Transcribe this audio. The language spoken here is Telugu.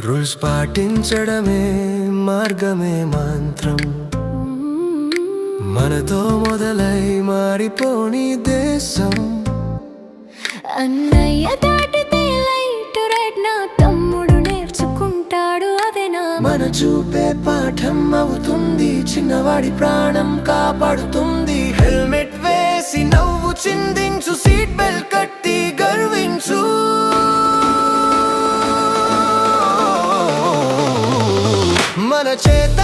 రూల్స్ పాటించడమే మార్గమే మంత్రం, మనతో మొదలై మారిపోని దేశం. అన్నయ్య దాటితే లైట్ రైట్ నా తమ్ముడు నేర్చుకుంటాడు అదేనా. మన చూపే పాఠం అవుతుంది, చిన్నవాడి ప్రాణం కాపాడుతుంది. హెల్మెట్ వేసి నవ్వు చిందించు, సీట్ బెల్ట్ కట్టి గర్వించు. మన చేత